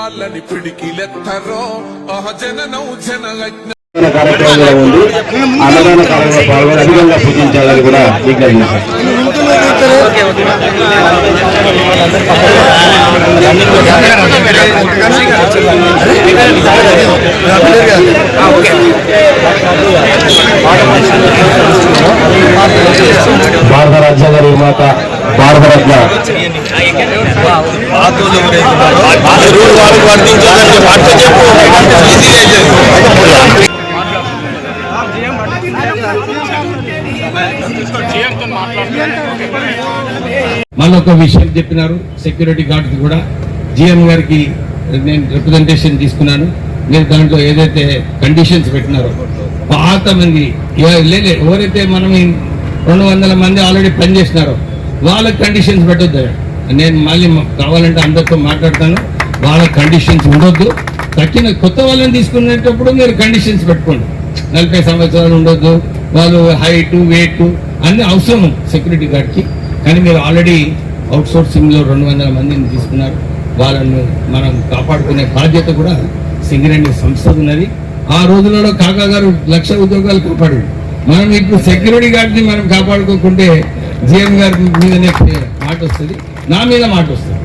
వాళ్ళని పిడికిలెత్తరో జననం జనయజ్ఞ కార్యక్రమంలో ఉంది. అన్నదాన కార్యక్రమంలో పాల్గొని అధికంగా పూజించాలని కూడా విజ్ఞప్తి భారత రాజ్యాంగ నిర్మాత భారతరత్న మళ్ళీ ఒక విషయం చెప్పినారు. సెక్యూరిటీ గార్డ్స్ కూడా జిఎం గారికి నేను రిప్రజెంటేషన్ తీసుకున్నాను. మీరు దాంట్లో ఏదైతే కండిషన్స్ పెట్టినారో పాత మంది ఎవరైతే మనం 200 మంది ఆల్రెడీ పనిచేసినారో వాళ్ళకి కండిషన్స్ పెట్టొద్దు. నేను మళ్ళీ కావాలంటే అందరితో మాట్లాడతాను. వాళ్ళ కండిషన్స్ ఉండొద్దు. తక్కిన కొత్త వాళ్ళని తీసుకునేటప్పుడు మీరు కండిషన్స్ పెట్టుకోండి. 40 సంవత్సరాలు ఉండొద్దు, వాళ్ళు హైట్ వెయిట్ అన్ని అవసరం సెక్యూరిటీ గార్డ్కి. కానీ మీరు ఆల్రెడీ అవుట్ సోర్సింగ్లో 200 మందిని తీసుకున్నారు. వాళ్ళను మనం కాపాడుకునే బాధ్యత కూడా సింగరేణి సంస్థ ఉన్నది. ఆ రోజులలో కాకా గారు 1,00,000 ఉద్యోగాలు కాపాడు. మనం ఇప్పుడు సెక్యూరిటీ గార్డ్ని మనం కాపాడుకోకుంటే జిఎం గారి మీదనే మాట వస్తుంది, నా మీద మాట వస్తుంది.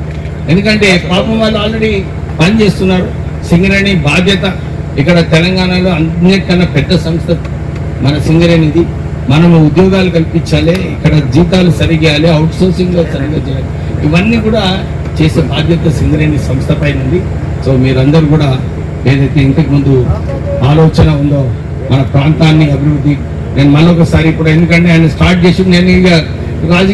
ఎందుకంటే పాపం వాళ్ళు ఆల్రెడీ పని చేస్తున్నారు. సింగరేణి బాధ్యత ఇక్కడ తెలంగాణలో అన్నిటికన్నా పెద్ద సంస్థ మన సింగరేణిది. మనము ఉద్యోగాలు కల్పించాలి, ఇక్కడ జీతాలు సరిగేయాలి, అవుట్ సోర్సింగ్లో సరిగ్గా చేయాలి. ఇవన్నీ కూడా చేసే బాధ్యత సింగరేణి సంస్థ పైన ఉంది. సో మీరందరూ కూడా ఏదైతే ఇంతకుముందు ఆలోచన ఉందో మన ప్రాంతాన్ని అభివృద్ధి, నేను మళ్ళొకసారి ఇప్పుడు ఎందుకంటే ఆయన స్టార్ట్ చేసి నేను ఇక రాజకీయ